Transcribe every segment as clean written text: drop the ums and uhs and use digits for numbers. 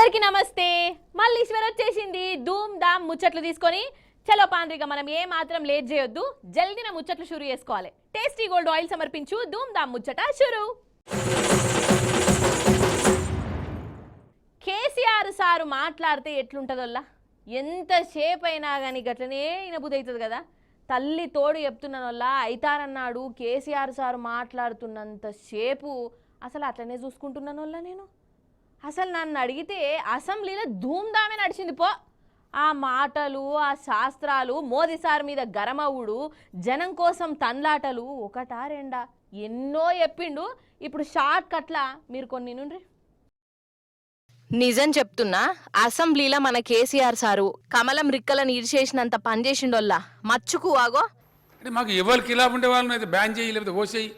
అందరికీ నమస్తే. మళ్ళీ ఈశ్వర్ వచ్చేసింది ధూమ్ ధామ్ ముచ్చట్లు తీసుకొని. చలో పాండ్రిక, మనం ఏ మాత్రం లేట్ చేయొద్దు, జల్దిన ముచ్చట్లు షురు చేసుకోవాలి. టేస్టీ గోల్డ్ ఆయిల్ సమర్పించు ధూమ్ ధామ్ ముచ్చట షురు. కేసీఆర్ సారు మాట్లాడితే ఎట్లుంటుందోల్లా, ఎంతసేపు అయినా కానీ గట్లనే వినబుద్ధి అవుతుంది కదా. తల్లి తోడు చెప్తున్నానోల్లా అయితారన్నాడు. కేసీఆర్ సారు మాట్లాడుతున్నంతసేపు అసలు అట్లనే చూసుకుంటున్నానోల్లా నేను. అసలు నన్ను అడిగితే అసెంబ్లీలో ధూమ్ధామే నడిచింది పో. ఆ మాటలు, ఆ శాస్త్రాలు, మోదీ సార్ మీద గరమవుడు, జనం కోసం తన్లాటలు ఒకటా రెండా ఎన్నో చెప్పిండు. ఇప్పుడు షార్ట్ కట్లా మీరు కొన్ని నుండి. నిజం చెప్తున్నా, అసెంబ్లీలో మన కేసీఆర్ సారు కమలం రిక్కలను ఇరిచేసినంత పనిచేసిండోల్లా మచ్చుకు ఆగో. అంటే మాకు ఎవరికి ఇలా ఉండే వాళ్ళని అయితే బ్యాన్ చేయి, లేకపోతే ఓసేయి,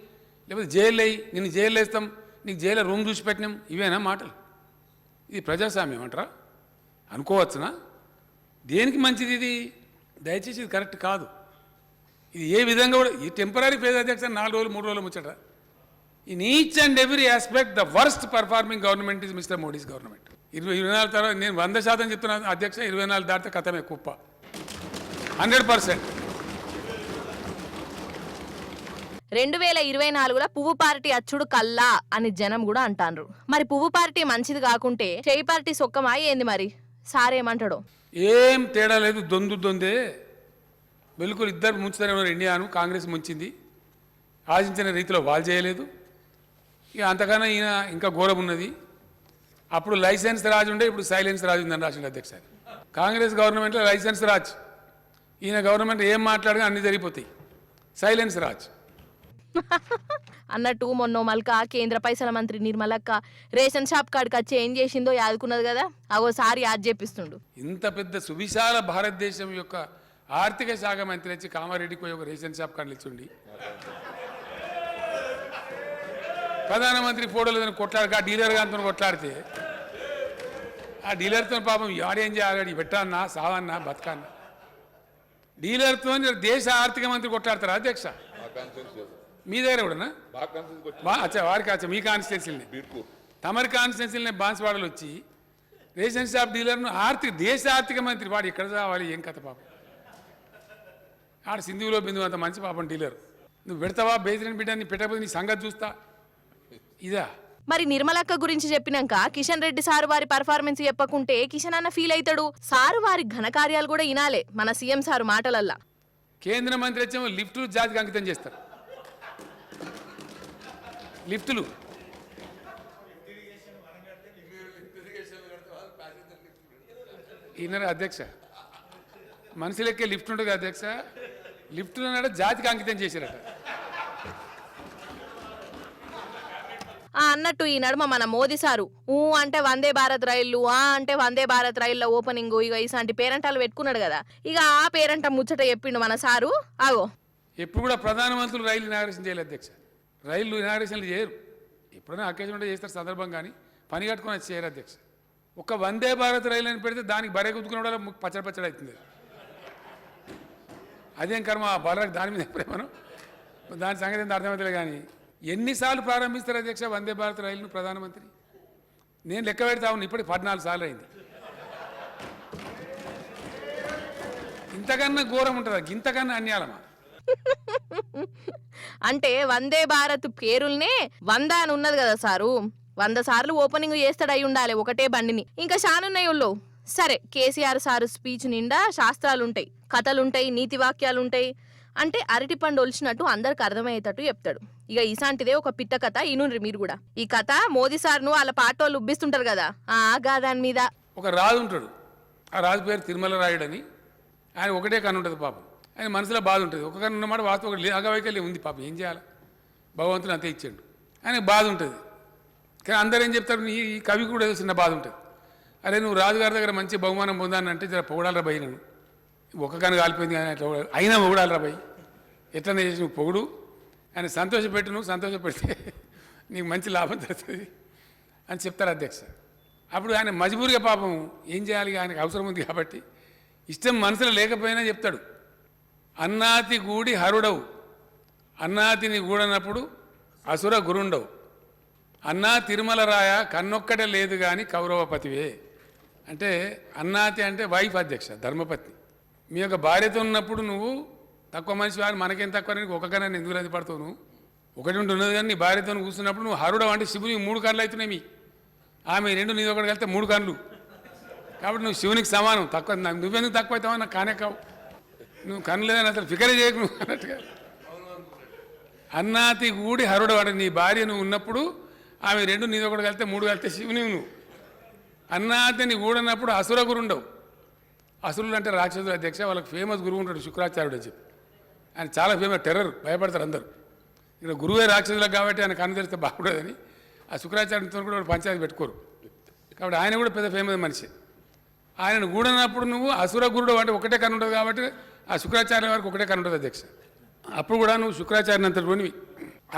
లేకపోతే జైలు వేయి, నిన్ను జైలు వేస్తాం, నీకు జైల్లో రూమ్ చూసి పెట్టినాం, ఇవేనా మాటలు? ఇది ప్రజాస్వామ్యం అంటారా? అనుకోవచ్చునా? దేనికి మంచిది ఇది? దయచేసి ఇది కరెక్ట్ కాదు. ఇది ఏ విధంగా కూడా ఈ టెంపరీ ప్రెస్ అధ్యక్ష 4 రోజులు 3 రోజులు ముచ్చట. In each and every aspect the worst performing government is mister Modi's government. 24 తర్వాత నేను 100% చెప్తున్నాను అధ్యక్ష, 24 దాటితే కథమే కుప్ప 100%. 2024లో పువ్వు పార్టీ అచ్చుడు కల్లా అని జనం కూడా అంటారు. మరి పువ్వు పార్టీ మంచిది కాకుంటే చేయి పార్టీ సొక్కమా ఏంది? మరి సారేమంటాడో ఏం తేడా లేదు, దొందే వెలుగులు ఇద్దరు ముంచుతూనే ఉన్నారు. ఇండియాను కాంగ్రెస్ ముంచింది, ఆశించిన రీతిలో వాళ్ళు చేయలేదు. ఇక అంతకన్నా ఈయన ఇంకా ఘోరం ఉన్నది. అప్పుడు లైసెన్స్ రాజు ఉండే, ఇప్పుడు సైలెన్స్ రాజు ఉందని రాసిండు అధ్యక్ష. కాంగ్రెస్ గవర్నమెంట్లో లైసెన్స్ రాజ్, ఈయన గవర్నమెంట్ ఏం మాట్లాడగా అన్ని జరిగిపోతాయి. సైలెన్స్ రాజ్ అన్నట్టు మొన్న మల్క కేంద్ర పైసల మంత్రి నిర్మలక్క రేషన్ షాప్ కాడికి వచ్చి ఏం చేసిందో యాదుకున్నది కదా, అగోసారి యాద్ చేపిస్తుండు. ఇంత పెద్ద సువిశాల భారతదేశం యొక్క ఆర్థిక శాఖ మంత్రి వచ్చి కామారెడ్డికి పోయి ఒక రేషన్ షాప్ కాడ నిల్చుండి ప్రధానమంత్రి ఫోటోలు కొట్లాడక డీలర్ గారితో కొట్లాడితే, ఆ డీలర్తో పాపం ఆడేం చేయాలి, పెట్టాలన్నా సావన్నా బతకన్నా? డీలర్తో దేశ ఆర్థిక మంత్రి కొట్లాడతారా అధ్యక్ష? మీ దగ్గర కూడానా? వారికి వచ్చా మీ కాన్స్టిట్యున్సీని, తమరి కాన్స్టిట్యున్సీని బాన్స్వాడలు వచ్చి రేషన్ షాప్ డీలర్ను దేశ ఆర్థిక మంత్రి వాడు ఎక్కడ కావాలి? ఏం కథ పాపం? ఆడ సింధువులో బిందువు అంత మంచి పాపం డీలర్. నువ్వు పెడతావా బేసిన్ బిడ్డని? పెట్టకపోతే నీ సంగతి చూస్తా. ఇదా మరి నిర్మలక్క గురించి చెప్పినాక కిషన్ రెడ్డి సారు వారి పర్ఫార్మెన్స్ చెప్పకుంటే కిషన్ అన్న ఫీల్ అవుతాడు. సారు వారి ఘనకార్యాలు కూడా వినాలే మన సీఎం సారు మాటలల్లా. కేంద్ర మంత్రి వచ్చేమో లిఫ్టులు జాతికి అంకితం చేస్తారు. లిఫ్టులు ఈయన అధ్యక్ష, మనిషి లెక్కే లిఫ్ట్ ఉంటుంది అధ్యక్ష. లిఫ్టులు అన్నాడు జాతికి అంకితం చేశారట. అన్నట్టు ఈ నడుమ మన మోదీ సారు అంటే వందే భారత్ రైళ్లు, అంటే వందే భారత్ రైళ్ల ఓపెనింగ్, ఇక ఇలాంటి పేరెంటాలు పెట్టుకున్నాడు కదా. ఇక ఆ పేరెంట ముచ్చట చెప్పిండు మన సారు. ఆగో, ఎప్పుడు కూడా ప్రధానమంత్రులు రైలు ఇనాగ్రేషన్ చేయలేదు అధ్యక్ష. రైళ్లు ఇనాగ్రేషన్లు చేయరు, ఎప్పుడైనా అకేషన్ ఉంటే చేస్తారు సందర్భం, కానీ పని కట్టుకొని వచ్చి చేయరు అధ్యక్ష. ఒక వందే భారత్ రైలు అని పెడితే దానికి బరే కుదుకునే కూడా పచ్చడి అవుతుంది. అదేం కర్మ బలరకు దాని మీద ప్రేమను, దాని సంగతి ఎంత అర్థమవుతుంది. కానీ ఎన్నిసార్లు ప్రారంభిస్తారు అధ్యక్ష వందే భారత్ రైలును ప్రధానమంత్రి? నేను లెక్క పెడతా ఉన్నాను, ఇప్పటికి 14 సార్లు అయింది. ఇంతకన్నా ఘోరం ఉంటుందా? ఇంతకన్నా అన్యాయమా? అంటే వందే భారత్ పేరుల్నే 100 అని ఉన్నది కదా సారు, 100 సార్లు ఓపెనింగ్ చేస్తాడై ఉండాలి ఒకటే బండిని. ఇంకా షానున్నాయి వాళ్ళు. సరే, కేసీఆర్ సారు స్పీచ్ నిండా శాస్త్రాలుంటాయి, కథలుంటాయి, నీతి వాక్యాలుంటాయి. అంటే అరటి పండు ఒలిచినట్టు అందరికి అర్థమయ్యేటట్టు చెప్తాడు. ఇక ఇసాంటిదే ఒక పిట్ట కథ ఇనుండ్రి మీరు కూడా. ఈ కథ మోదీ సార్ను వాళ్ళ పాటోళ్ళు ఉబ్బిస్తుంటారు కదా, దాని మీద. ఒక రాజు ఉంటాడు, ఆ రాజు పేరు తిరుమల రాయుడని. ఆయన ఒకటే కన్ను ఉంటుంది పాపం, ఆయన మనసులో బాధ ఉంటుంది. ఒక కన్ను ఉన్నమాట వాస్తవం ఒక అగవైకల్యం ఉంది పాపం, ఏం చేయాలి? భగవంతుని అంతే ఇచ్చాడు, ఆయనకు బాధ ఉంటుంది. కానీ అందరూ ఏం చెప్తారు, ఈ కవి కూడా ఏదో చిన్న బాధ ఉంటుంది. అరే నువ్వు రాజుగారి దగ్గర మంచి బహుమానం పొందానంటే జర పొగడాలరా భయ్, నన్ను ఒక కన్ను కాలిపోయింది కానీ అట్లా అయినా పొగడాలరా భయ్, ఎట్లనే చేసి నువ్వు పొగుడు, ఆయన సంతోషపెట్టు, నువ్వు సంతోషపెడితే నీకు మంచి లాభం జరుగుతుంది అని చెప్తారు అధ్యక్ష. అప్పుడు ఆయన మజబూరిగా పాపం ఏం చేయాలి, ఆయనకు అవసరం ఉంది కాబట్టి ఇష్టం మనసులో లేకపోయినా చెప్తాడు. అన్నాతి గూడి హరుడవు, అన్నాతిని గూడనప్పుడు అసుర గురుండవు, అన్నా తిరుమల రాయ కన్నొక్కటే లేదు గాని కౌరవపతివే అంటే అన్నాతి అంటే వైఫ్ అధ్యక్ష, ధర్మపత్ని. మీ యొక్క భార్యతో ఉన్నప్పుడు నువ్వు తక్కువ మనిషి వారు మనకేం తక్కువ నీకు ఒక కన్నా ఎందుకు అది పడతావు? నువ్వు ఒకటి ఉన్నది కానీ నీ భార్యతో కూర్చున్నప్పుడు నువ్వు హరుడు అంటే శివునికి 3 కళ్ళు అవుతున్నాయి. మీ ఆమె 2 నీది ఒకటి కలిస్తే 3 కళ్ళు. కాబట్టి నువ్వు శివునికి సమానం. తక్కువ నువ్వెందుకు తక్కువ అవుతావా? నాకు కానే కావు. నువ్వు కన్ను లేదని అసలు ఫికరే చేయకు నువ్వు అన్నట్టుగా. అన్నాతి కూడి హరుడు అంటే నీ భార్య నువ్వు ఉన్నప్పుడు ఆమె 2 నీది ఒకటి కలిస్తే 3 కలిస్తే శివుని నువ్వు. అన్నాతిని కూడనప్పుడు అసుర గురు ఉండవు. అసురులు అంటే రాక్షసుల అధ్యక్ష. వాళ్ళకి ఫేమస్ గురువు ఉంటాడు శుక్రాచార్యుడు అని చెప్పి. ఆయన చాలా ఫేమస్, టెర్రర్, భయపడతారు అందరూ. ఇక్కడ గురువే రాక్షసులకు కాబట్టి ఆయన కన్ను తెరిస్తే బాగుండదని ఆ శుక్రాచార్యుడితో కూడా పంచాయతీ పెట్టుకోరు. కాబట్టి ఆయన కూడా పెద్ద ఫేమస్ మనిషి. ఆయనను కూడనప్పుడు నువ్వు అసుర గురుడు అంటే ఒకటే కన్ను ఉంటుంది కాబట్టి ఆ శుక్రాచార్య వారికి ఒకటే కన్ను ఉంటుంది అధ్యక్ష. అప్పుడు కూడా నువ్వు శుక్రాచార్యని అంత రోనివి.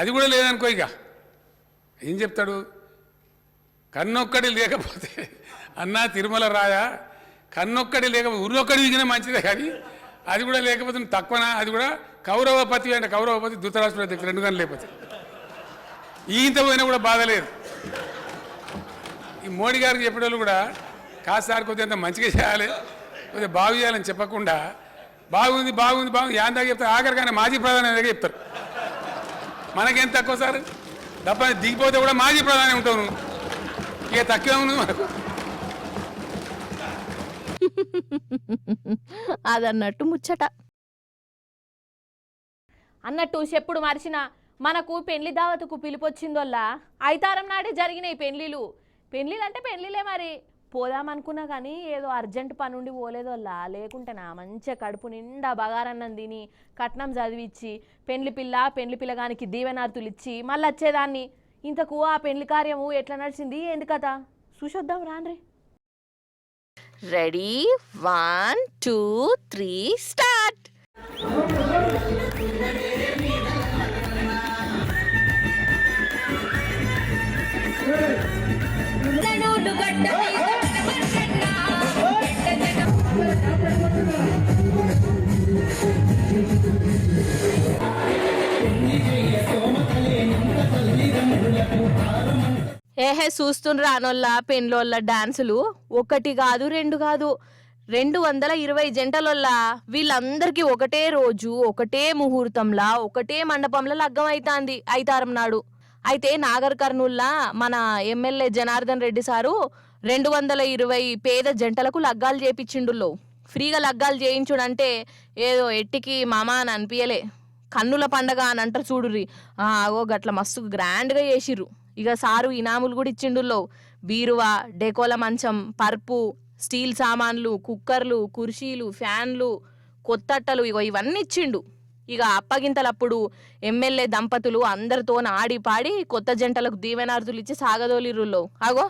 అది కూడా లేదనుకో, ఇక ఏం చెప్తాడు? కన్నొక్కడి లేకపోతే అన్నా తిరుమల రాయ, కన్నొక్కడి లేకపోతే ఉర్రొక్కడి విగిన మంచిదే, కానీ అది కూడా లేకపోతే నువ్వు తక్కువనా? అది కూడా కౌరవపతి అంటే కౌరవపతి ధృతరాష్ట్రుడు అధ్యక్షుడు 2 కానీ లేకపోతే ఈంత పోయినా కూడా బాధ లేదు. ఈ మోడీ గారికి చెప్పేవాళ్ళు కూడా కాసారి కొద్దిగా అంత మంచిగా చేయాలి, కొద్దిగా బాగు చేయాలని చెప్పకుండా బాగుంది బాగుంది బాగుంది యాందాక చెప్తారు. ఆఖరికైనా మాజీ ప్రధాని దగ్గర చెప్తారు. మనకేం తక్కువ సార్? తప్ప దిగిపోతే కూడా మాజీ ప్రధాని ఉంటావు నువ్వు. ఇక తక్కువ ఉంది మనకు. అదన్నట్టు ముచ్చట. అన్నట్టు చెప్పుడు మరిచిన మనకు పెళ్లి దావతుకు పిలిపొచ్చిందోల్లా ఐతారం నాడే జరిగినాయి పెళ్లిలు. పెళ్లిలు అంటే పెళ్లిలే, మరి పోదామనుకున్నా కానీ ఏదో అర్జెంట్ పని ఉండి పోలేదోల్లా. లేకుంటేనా మంచిగా కడుపు నిండా బగారన్నం తిని కట్నం చదివిచ్చి పెళ్లి పిల్లగానికి దీవెనార్తులు ఇచ్చి మళ్ళీ వచ్చేదాన్ని. ఇంతకు ఆ పెళ్లి కార్యము ఎట్లా నడిచింది ఏంది కథ చూసొద్దాం రాండ్రి. Ready 1 2 3 start. ఏహే చూస్తుండ్రా అనోళ్ళ పెన్లోళ్ళ డాన్సులు. 1 కాదు 2 కాదు 220 జంటలొల్లా. వీళ్ళందరికీ ఒకటే రోజు ఒకటే ముహూర్తంలా ఒకటే మండపంలో లగ్గం అవుతాంది ఐతారం నాడు. అయితే నాగర్ కర్నూల్లా మన ఎమ్మెల్యే జనార్దన్ రెడ్డి సారు 220 పేద జంటలకు లగ్గాలు చేపించిండుల్లో. ఫ్రీగా లగ్గాలు చేయించుడంటే ఏదో ఎట్టికి మామ అని అనిపించలే. కన్నుల పండగ అని అంటారు చూడుర్రి, ఓ గట్ల మస్తు గ్రాండ్గా చేసిర్రు. ఇక సారు ఇనాములు కూడా ఇచ్చిండుల్లో. బీరువా, డెకోల మంచం, పర్పు, స్టీల్ సామాన్లు, కుక్కర్లు, కుర్చీలు, ఫ్యాన్లు, కొత్తట్టలు, ఇగో ఇవన్నీ ఇచ్చిండు. ఇక అప్పగింతలప్పుడు ఎమ్మెల్యే దంపతులు అందరితో ఆడి పాడి కొత్త జంటలకు దీవెనార్తులు ఇచ్చి సాగదోలిరుల్లో. అగో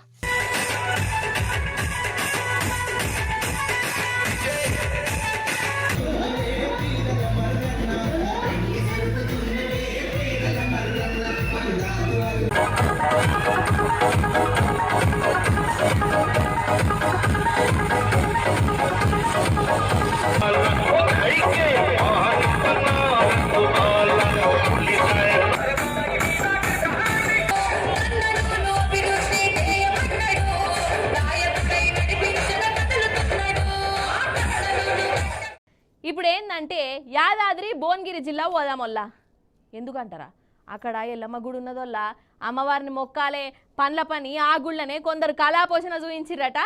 ఇప్పుడు ఏంటంటే యాదాద్రి భువనగిరి జిల్లా పోదామొల్లా. ఎందుకంటారా, అక్కడ ఎల్లమ్మ గుడి ఉన్నదోల్లా. అమ్మవారిని మొక్కాలే పండ్ల పని ఆ గుళ్ళనే కొందరు కళాపోషణ చూపించిరట.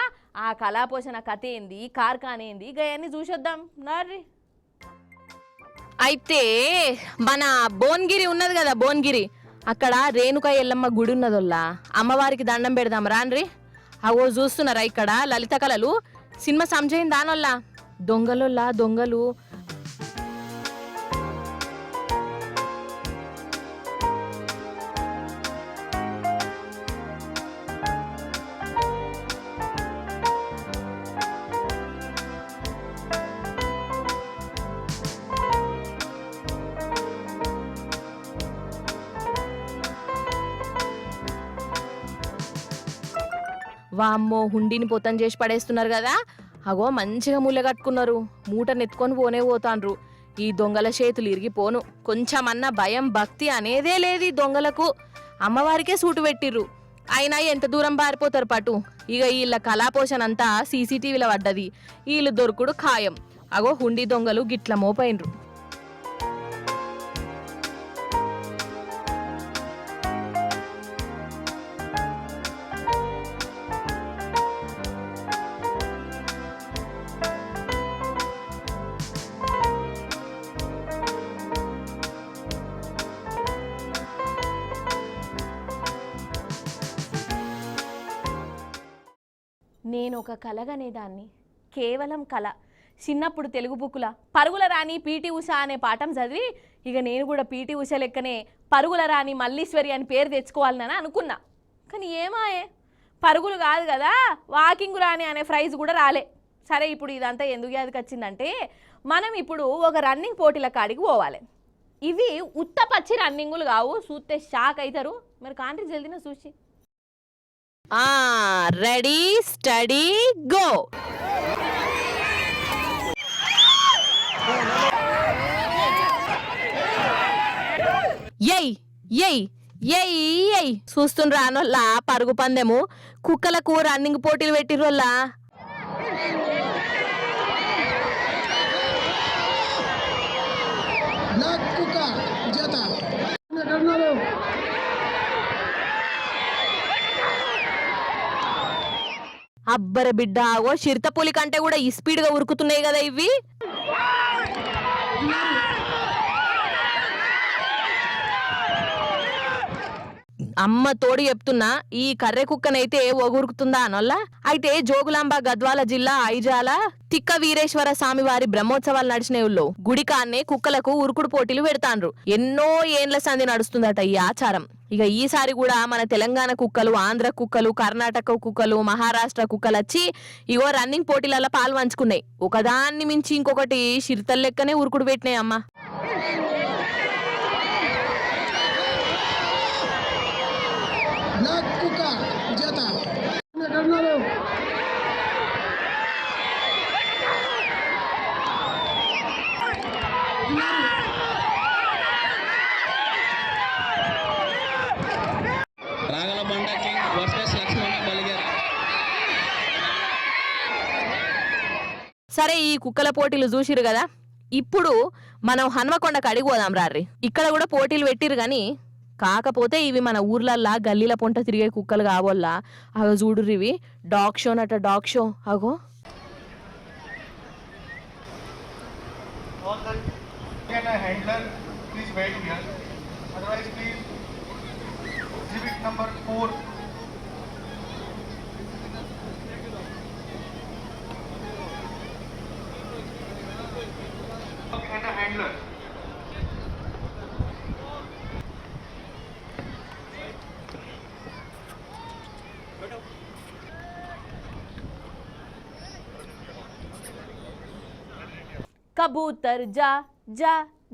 ఆ కళాపోషణ కథ ఏంది, కార్ఖాన ఏంది, గయన్ని చూసొద్దాం నార్రి. అయితే మన భువనగిరి ఉన్నది కదా, భువనగిరి అక్కడ రేణుక ఎల్లమ్మ గుడి ఉన్నదోల్లా. అమ్మవారికి దండం పెడదాం రాన్రి. అవో చూస్తున్నారా ఇక్కడ లలిత కళలు సినిమా సంజయింది దానోల్లా. దొంగలోల్లా దొంగలు వామ్మో హుండీని పొతం చేసి పడేస్తున్నారు కదా. అగో మంచిగా ముళ్ళ కట్టుకున్నారు, మూటను ఎత్తుకొని పోతాండ్రు. ఈ దొంగల చేతులు ఇరిగిపోను. కొంచెమన్నా భయం భక్తి అనేదే లేదు ఈ దొంగలకు. అమ్మవారికే సూటు పెట్టిర్రు. అయినా ఎంత దూరం పారిపోతారు పటు. ఇక వీళ్ళ కళాపోషణ అంతా సీసీటీవీలో పడ్డది. వీళ్ళు దొరుకుడు ఖాయం. అగో హుండీ దొంగలు గిట్ల మోపైండ్రు. నేను ఒక కలగనేదాన్ని, కేవలం కళ. చిన్నప్పుడు తెలుగు బుక్కుల పరుగుల రాణి పీటీ ఉష అనే పాఠం చదివి ఇక నేను కూడా పీటీ ఉష లెక్కనే పరుగుల రాణి మల్లీశ్వరి అని పేరు తెచ్చుకోవాలని అనుకున్నా. కానీ ఏమాయే, పరుగులు కాదు కదా, వాకింగ్ రాణి అనే ప్రైజ్ కూడా రాలే. సరే, ఇప్పుడు ఇదంతా ఎందుకు యాదకి వచ్చిందంటే, మనం ఇప్పుడు ఒక రన్నింగ్ పోటీల కాడికి పోవాలి. ఇవి ఉత్త పచ్చి రన్నింగులు కావు, చూస్తే షాక్ అవుతారు. మరి కాంట్రీ జల్దిన చూసి. Ready steady go. చూస్తుండ్రా అనొల్ల పరుగు పందెము. కుక్కలకు రన్నింగ్ పోటీలు పెట్టిరోల్లా. అబ్బర బిడ్డ, ఓ చిరుతపులి కంటే కూడా ఈ స్పీడ్ గా ఉరుకుతున్నాయి కదా ఇవి. అమ్మ తోడు చెప్తున్నా, ఈ కర్రె కుక్కనైతే ఒగురుకుతుందా అనొల్ల. అయితే జోగులాంబ గద్వాల జిల్లా ఐజాల తిక్క వీరేశ్వర స్వామి వారి బ్రహ్మోత్సవాలు నడిచినవుల్లో గుడికాన్నే కుక్కలకు ఉరుకుడు పోటీలు పెడతాండ్రు. ఎన్నో ఏండ్ల సంధి నడుస్తుందట ఈ ఆచారం. ఇక ఈసారి కూడా మన తెలంగాణ కుక్కలు, ఆంధ్ర కుక్కలు, కర్ణాటక కుక్కలు, మహారాష్ట్ర కుక్కలు వచ్చి ఇగో రన్నింగ్ పోటీలలో పాల్పంచుకున్నాయి. ఒకదాన్ని మించి ఇంకొకటి చిరుతల్ లెక్కనే ఉరుకుడు పెట్టినాయి అమ్మ. సరే, ఈ కుక్కల పోటీలు చూసిరు కదా, ఇప్పుడు మనం హన్మకొండకు అడిగి పోదాం రారి. ఇక్కడ కూడా పోటీలు పెట్టిరు కానీ కాకపోతే ఇవి మన ఊర్లల్లా గల్లీల పొంట తిరిగే కుక్కలు కావల్లా. అగో చూడుర్రి, ఇవి డాగ్ షో నట, డాగ్ షో. అగో कबूतर जा जा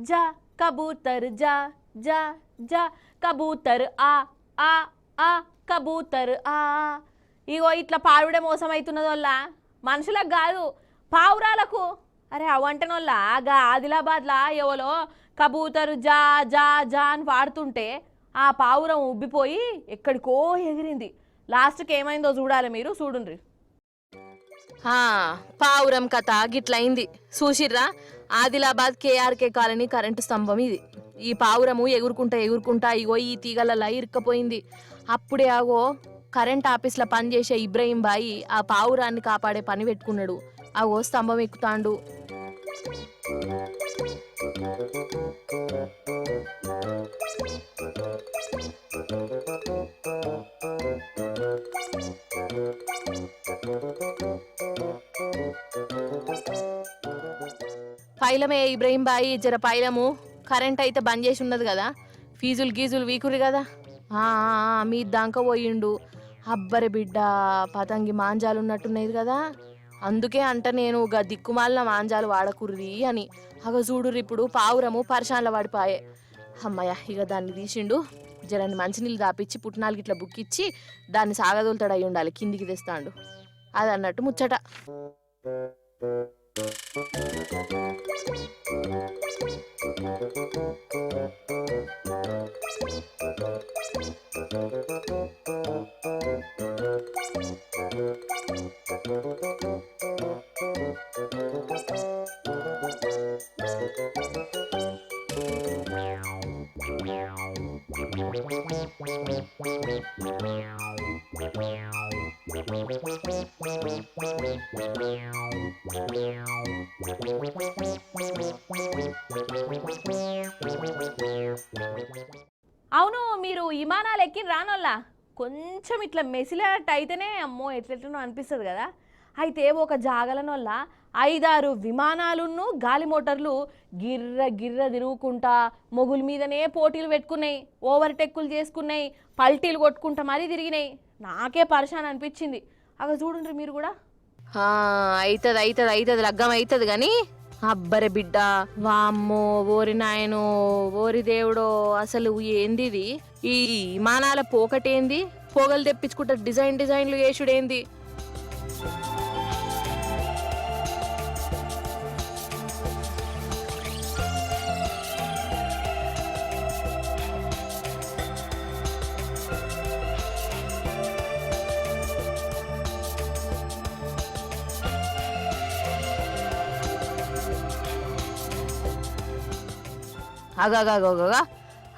जा, कबूतर जा जा जा, कबूतर आ आ आ, कबूतर आ. ఇగో ఇట్లా పాడుడే మోసం అవుతున్నదోళ్ళ, మనుషులకు కాదు పావురాలకు. అరే అవంటనోళ్ళ గా ఆదిలాబాద్లా ఎవలో కబూతరు జా జా జా అని పాడుతుంటే ఆ పావురం ఉబ్బిపోయి ఎక్కడికో ఎగిరింది. లాస్ట్కి ఏమైందో చూడాలి, మీరు చూడుండ్రి. పావురం కథ గిట్లయింది చూసిర్రా. ఆదిలాబాద్ కేఆర్కే కాలనీ కరెంటు స్తంభం ఇది. ఈ పావురము ఎగురుకుంటా ఇగో ఈ తీగలలా ఇరుక్కపోయింది. అప్పుడే ఆగో కరెంట్ ఆఫీస్లో పనిచేసే ఇబ్రహీం బాయి ఆ పావురాన్ని కాపాడే పని పెట్టుకున్నాడు. ఆగో స్తంభం ఎక్కుతాండు. పైలమే ఇబ్రహీం బాయి, జర పైలము కరెంట్ అయితే బంద్ చేసి ఉన్నది కదా, ఫీజులు గీజులు వీకురు కదా. మీ దాకా పోయిండు. అబ్బరే బిడ్డ, పతంగి మాంజాలు ఉన్నట్టున్నది కదా, అందుకే అంట నేను గా దిక్కుమాలిన మాంజాలు వాడకుర్రి అని. అగ చూడుర్రి, ఇప్పుడు పావురము పరిశాన్ల పడిపాయే. అమ్మయ్య, ఇక దాన్ని తీసిండు. జరాన్ని మంచినీళ్ళు దాపిచ్చి పుట్నాలకి ఇట్లా బుక్కిచ్చి దాన్ని సాగదోలుతాడు అయి ఉండాలి, కిందికి తెస్తాడు. అది అన్నట్టు ముచ్చట. అవును, మీరు విమానాలు ఎక్కి రానోళ్ళ కొంచెం ఇట్లా మెసిలేటట్టు అయితేనే అమ్మో ఎట్లెట్లనో అనిపిస్తుంది కదా. అయితే ఒక జాగలనొల్ల 5-6 విమానాలున్ను గాలి మోటార్లు గిర్ర గిర్ర తిరుగుకుంటా మొగుల మీదనే పోటీలు పెట్టుకున్నాయి, ఓవర్టేకులు చేసుకున్నాయి, పల్టీలు కొట్టుకుంటా మరీ తిరిగినాయి. నాకే పరిశాన్ అనిపించింది. అక్కడ చూడండి మీరు కూడా. అవుతుంది అవుతుంది అవుతుంది లగ్గం అవుతుంది కానీ అబ్బరే బిడ్డ, వామ్మో ఓరి నాయనో ఓరి దేవుడో, అసలు ఏంది ఇది? ఈ విమానాల పోకటేంది? పొగలు తెప్పించుకుంటా డిజైన్లు వేసుడేంది? అగాగా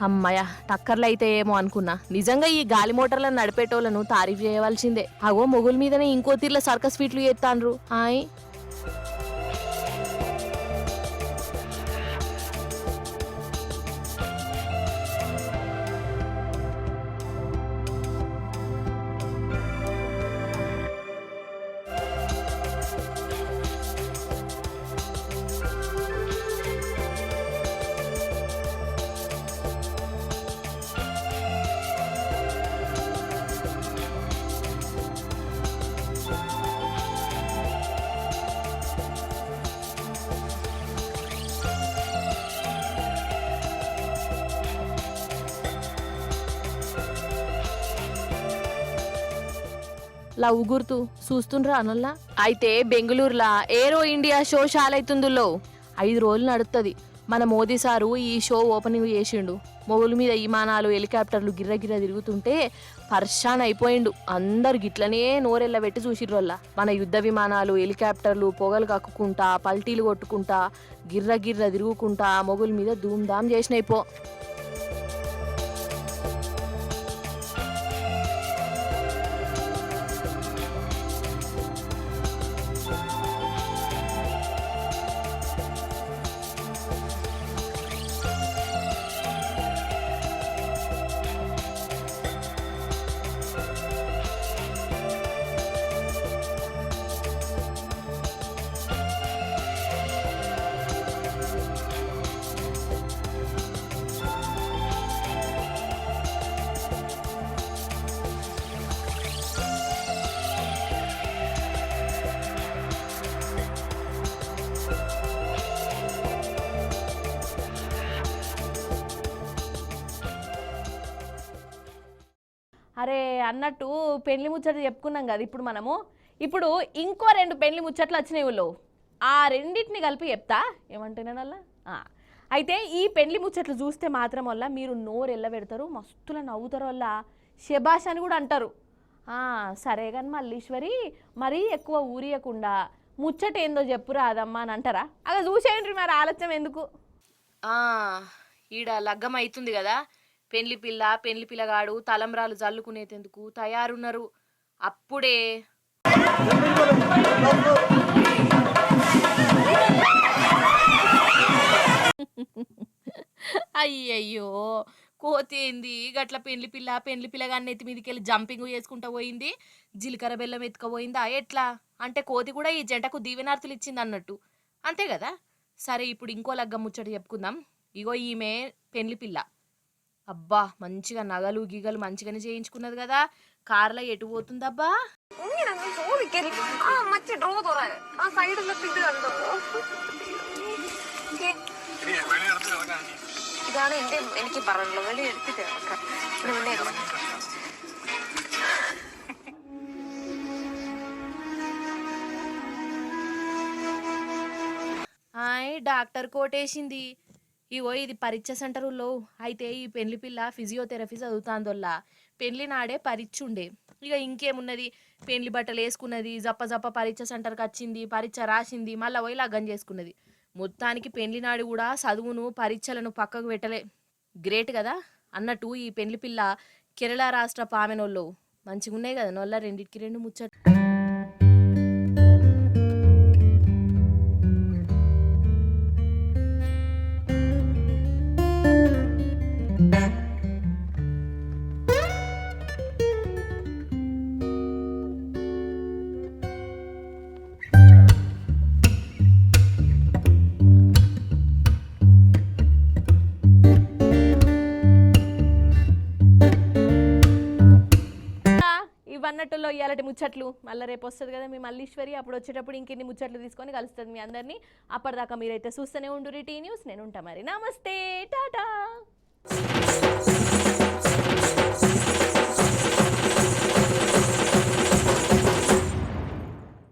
అమ్మయ్య, టక్కర్లు అయితే ఏమో అనుకున్నా. నిజంగా ఈ గాలి మోటార్లను నడిపేటోళ్లను తారీఫ్ చేయవలసిందే. అగో మొగుల మీదనే ఇంకో తీర్ల సర్కస్ ఫీట్లు చేస్తాండ్రు. హాయ్ లవ్ గుర్తు చూస్తుండ్రా అనల్లా. అయితే బెంగళూరులా ఏరో ఇండియా షో షాలైతుందులో 5 రోజులు నడుస్తుంది. మన మోదీ సారు ఈ షో ఓపెనింగ్ చేసిండు. మొగుల మీద విమానాలు హెలికాప్టర్లు గిర్ర తిరుగుతుంటే పర్షాన్ అయిపోయిండు. అందరు గిట్లనే నోరెళ్ళబెట్టి చూసిర్రోల్లా. మన యుద్ధ విమానాలు హెలికాప్టర్లు పొగలు కక్కుకుంటా పల్టీలు కొట్టుకుంటా గిర్ర తిరుగుకుంటా మొగుల మీద ధూమ్ధామ్ చేసినైపో. అరే అన్నట్టు పెళ్లి ముచ్చట చెప్పుకున్నాం కదా ఇప్పుడు మనము. ఇప్పుడు ఇంకో 2 పెళ్లి ముచ్చట్లు వచ్చినాయి ఊళ్ళో. ఆ రెండింటిని కలిపి చెప్తా, ఏమంటున్నానల్లా. అయితే ఈ పెళ్లి ముచ్చట్లు చూస్తే మాత్రం వల్ల మీరు నోరు ఎల్లబెడతారు, మస్తులా నవ్వుతారు, వల్ల శబాష్ అని కూడా అంటారు. సరే కానీ మల్లీశ్వరి మరీ ఎక్కువ ఊరియకుండా ముచ్చట ఏందో చెప్పు రాదమ్మా అని అంటారా? అలా చూసేయండి మరి, ఆలస్యం ఎందుకు. ఈడ లగ్గం అవుతుంది కదా, పెళ్లి పిల్లగాడు తలంబ్రాలు జల్లుకునేందుకు తయారున్నారు. అప్పుడే అయ్యయ్యో, కోతేంది గట్ల పెళ్లి పిల్లగాన్ని ఎత్తి మీదకెళ్ళి జంపింగ్ చేసుకుంటా పోయింది, జీలకర్ర బెల్లం ఎత్తుకపోయిందా ఎట్లా? అంటే కోతి కూడా ఈ జంటకు దీవెనార్తులు ఇచ్చింది అన్నట్టు, అంతే కదా. సరే ఇప్పుడు ఇంకో లగ్గం ముచ్చట చెప్పుకుందాం. ఇగో ఈమె పెళ్లి పిల్ల. అబ్బా మంచిగా నగలు గీగలు మంచిగానే చేయించుకున్నది కదా. కార్లో ఎటు పోతుందబ్బా? ഇതാണ് എനിക്ക് പറയാനുള്ളത്. വലിയ എടുത്തിട്ട് డాక్టర్ కోటేసింది. ఇగో ఇది పరీక్ష సెంటరులో. అయితే ఈ పెళ్లి పిల్ల ఫిజియోథెరపీ చదువుతాందోల్లా. పెళ్లి నాడే పరీక్ష ఉండే. ఇక ఇంకేమున్నది, పెళ్లి బట్టలు వేసుకున్నది, జప్ప పరీక్ష సెంటర్కి వచ్చింది, పరీక్ష రాసింది, మళ్ళీ పోయి లగ్గం చేసుకున్నది. మొత్తానికి పెళ్లి నాడు కూడా చదువును పరీక్షలను పక్కకు పెట్టలే. గ్రేట్ కదా. అన్నట్టు ఈ పెళ్లి పిల్ల కేరళ రాష్ట్ర పామెనోళ్ళు మంచిగా ఉన్నాయి కదా నొల్ల రెండిటికి రెండు ముచ్చట. ఇవన్నట్టులో ఇయాలటి ముచ్చట్లు మళ్ళీ రేపు వస్తుంది కదా మీ మల్లీశ్వరి. అప్పుడు వచ్చేటప్పుడు ఇంకెన్ని ముచ్చట్లు తీసుకొని కలుస్తుంది మీ అందరినీ. అప్పటిదాకా మీరైతే చూస్తూనే ఉండు టీ న్యూస్. నేను ఉంటా మరి. నమస్తే, టాటా.